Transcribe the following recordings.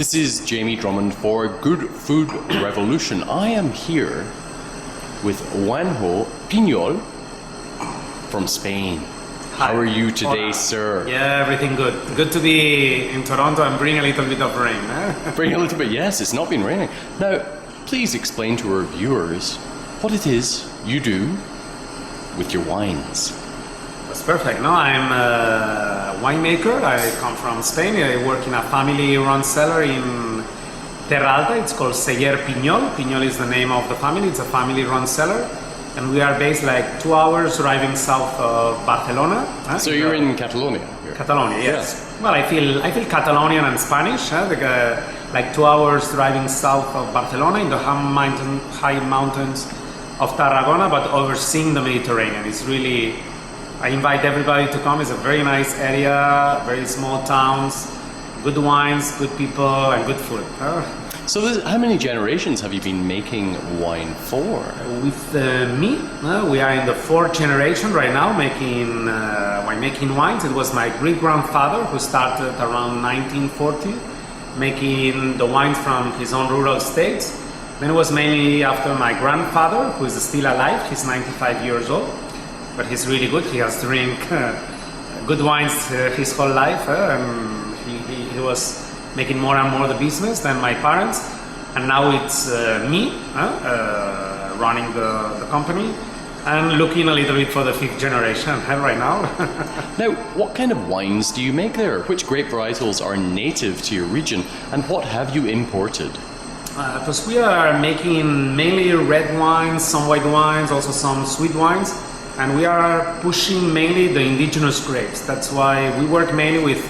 This is Jamie Drummond for Good Food Revolution. I am here with Juanjo Piñol from Spain. How are you today, sir? Yeah, everything good. Good to be in Toronto and bring a little bit of rain. Bring a little bit, yes, it's not been raining. Now, please explain to our viewers what it is you do with your wines. That's perfect. No, I'm a winemaker. I come from Spain. I work in a family-run cellar in Terra Alta. It's called Celler Piñol. Piñol is the name of the family. It's a family-run cellar. And we are based like 2 hours driving south of Barcelona. So you're in Catalonia? Catalonia, yes. Yeah. Well, I feel Catalonian and Spanish. Like 2 hours driving south of Barcelona in the high mountains of Tarragona, but overseeing the Mediterranean. It's really, I invite everybody to come. It's a very nice area, very small towns, good wines, good people, and good food. So how many generations have you been making wine for? With me, we are in the 4th generation right now making wines. It was my great-grandfather who started around 1940 making the wines from his own rural estates. Then it was mainly after my grandfather, who is still alive. He's 95 years old, but he's really good. He has drink good wines his whole life, and he was making more and more the business than my parents. And now it's me running the company and looking a little bit for the 5th generation right now. Now, what kind of wines do you make there? Which grape varietals are native to your region, and what have you imported? Because we are making mainly red wines, some white wines, also some sweet wines, and we are pushing mainly the indigenous grapes. That's why we work mainly with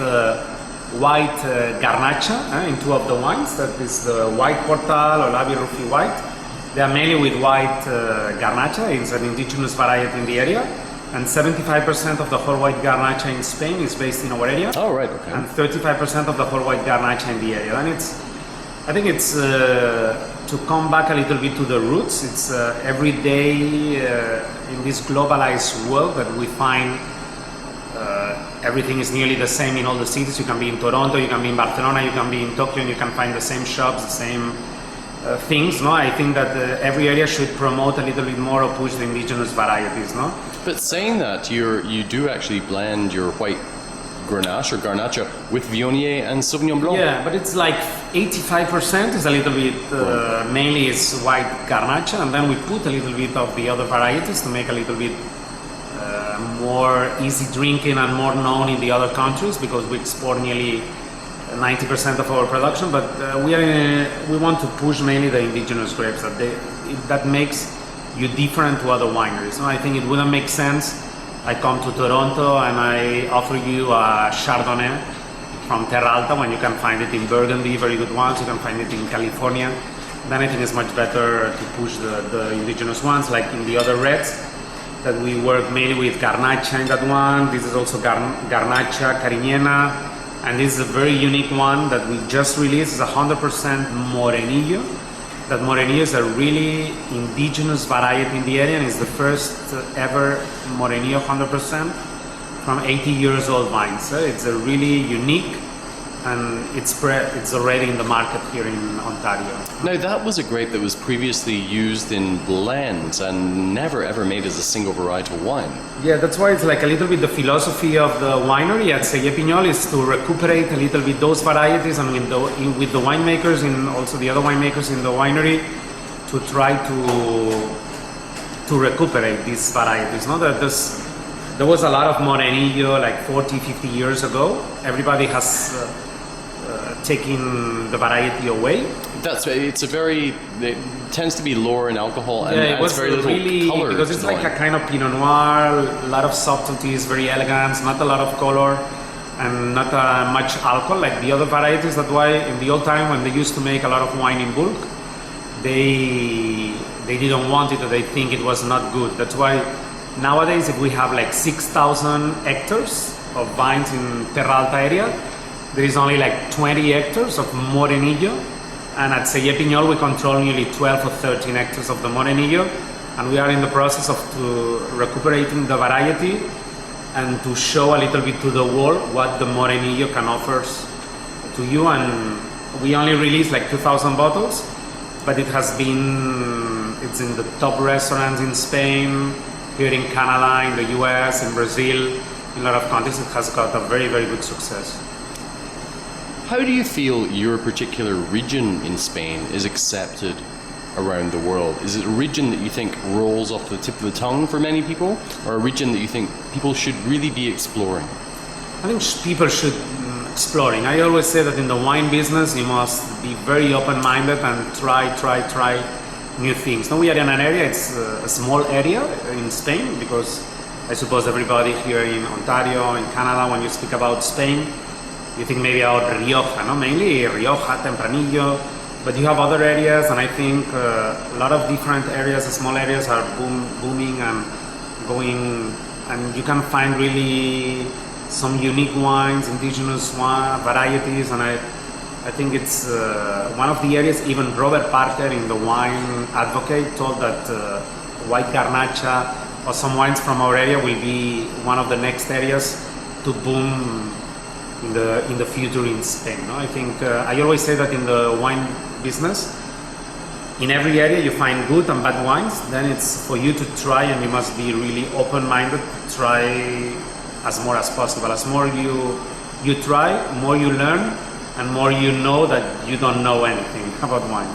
white Garnacha in 2 of the wines. That is the white Portal or Labi Rufi white. They are mainly with white Garnacha. It's an indigenous variety in the area. And 75% of the whole white Garnacha in Spain is based in our area. Oh, right, okay. And 35% of the whole white Garnacha in the area. And I think it's to come back a little bit to the roots. It's every day in this globalized world that we find everything is nearly the same in all the cities. You can be in Toronto, you can be in Barcelona, you can be in Tokyo, and you can find the same shops, the same things. No, I think that every area should promote a little bit more or push the indigenous varieties. No, but saying that, you do actually blend your white Grenache or Garnacha with Viognier and Sauvignon Blanc. Yeah, but it's like 85% is a little bit, mainly is white Garnacha, and then we put a little bit of the other varieties to make a little bit more easy drinking and more known in the other countries, because we export nearly 90% of our production, but we want to push mainly the indigenous grapes, that makes you different to other wineries. So I think it wouldn't make sense I come to Toronto and I offer you a Chardonnay from Terra Alta when you can find it in Burgundy, very good ones, you can find it in California. Then I think it's much better to push the indigenous ones, like in the other reds, that we work mainly with Garnacha in that one. This is also Garnacha Cariñena, and this is a very unique one that we just released. It's 100% Morenillo. That Morenillo is a really indigenous variety in the area, and it's the first ever Morenillo 100% from 80 years old vines. It's a really unique, and it's already in the market here in Ontario. Now, that was a grape that was previously used in blends and never ever made as a single varietal wine. Yeah, that's why it's like a little bit the philosophy of the winery at Celler Piñol is to recuperate a little bit those varieties, and with the winemakers and also the other winemakers in the winery to try to recuperate these varieties. No, that there was a lot of Morenillo like 40, 50 years ago. Everybody has taking the variety away. It tends to be lower in alcohol, and it was very little really color. Because it's like a kind of Pinot Noir, a lot of subtleties, very elegant, not a lot of color, and not much alcohol like the other varieties. That's why in the old time when they used to make a lot of wine in bulk, they didn't want it, or they think it was not good. That's why nowadays if we have like 6,000 hectares of vines in Terra Alta area, there is only like 20 hectares of Morenillo, and at Celler Piñol we control nearly 12 or 13 hectares of the Morenillo, and we are in the process of recuperating the variety and to show a little bit to the world what the Morenillo can offer to you, and we only released like 2,000 bottles, but it's in the top restaurants in Spain, here in Canada, in the US, in Brazil, in a lot of countries. It has got a very, very good success. How do you feel your particular region in Spain is accepted around the world? Is it a region that you think rolls off the tip of the tongue for many people, or a region that you think people should really be exploring? I think people should exploring. I always say that in the wine business you must be very open-minded and try new things. Now we are in an area, it's a small area in Spain, because I suppose everybody here in Ontario, in Canada, when you speak about Spain, you think maybe about Rioja, no? Mainly Rioja, Tempranillo, but you have other areas, and I think a lot of different areas, small areas are booming and going, and you can find really some unique wines, indigenous wine varieties, and I think it's one of the areas. Even Robert Parker, in the Wine Advocate, told that white Garnacha or some wines from our area will be one of the next areas to boom in the future in Spain. No? I think I always say that in the wine business, in every area you find good and bad wines. Then it's for you to try, and you must be really open-minded to try as more as possible. As more you try, more you learn, and more you know that you don't know anything about wine.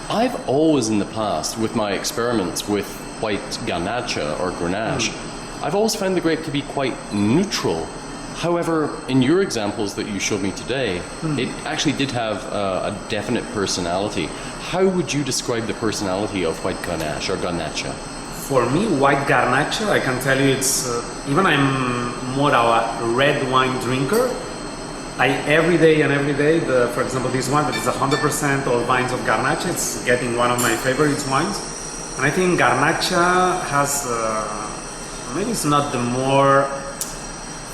I've always in the past, with my experiments with white Garnacha or Grenache, I've always found the grape to be quite neutral. However, in your examples that you showed me today, it actually did have a definite personality. How would you describe the personality of white Grenache or Garnacha? For me, white Garnacha, I can tell you it's, even I'm more a red wine drinker, every day, for example, this one that is 100% all vines of Garnacha, it's getting one of my favorite wines. And I think Garnacha has, maybe it's not the more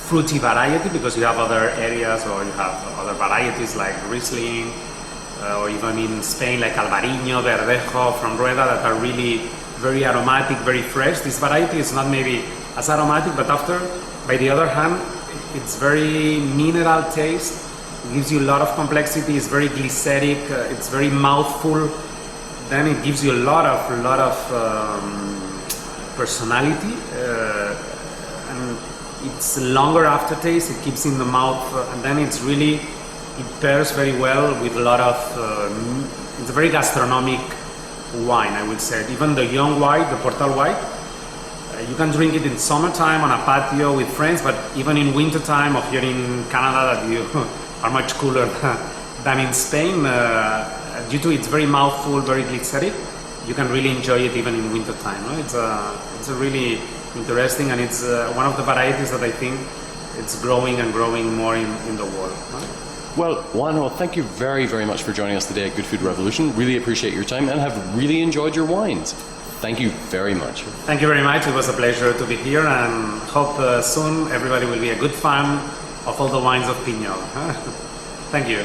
fruity variety, because you have other areas, or you have other varieties like Riesling, or even in Spain like Albariño, Verdejo from Rueda, that are really very aromatic, very fresh. This variety is not maybe as aromatic, but by the other hand, it's very mineral taste. It gives you a lot of complexity. It's very glyceric. It's very mouthful. Then it gives you a lot of personality, and it's longer aftertaste. It keeps in the mouth, and then it pairs very well with a lot of. It's a very gastronomic wine, I would say. Even the young white, the Portal white, you can drink it in summertime on a patio with friends, but even in wintertime, or here in Canada, that you are much cooler than in Spain, due to its very mouthful, very glyceric, you can really enjoy it even in wintertime. No? It's a really interesting, and it's one of the varieties that I think it's growing and growing more in the world. No? Well, Juanjo, thank you very, very much for joining us today at Good Food Revolution. Really appreciate your time and have really enjoyed your wines. Thank you very much. Thank you very much. It was a pleasure to be here, and hope soon everybody will be a good fan of all the wines of Piñol. Thank you.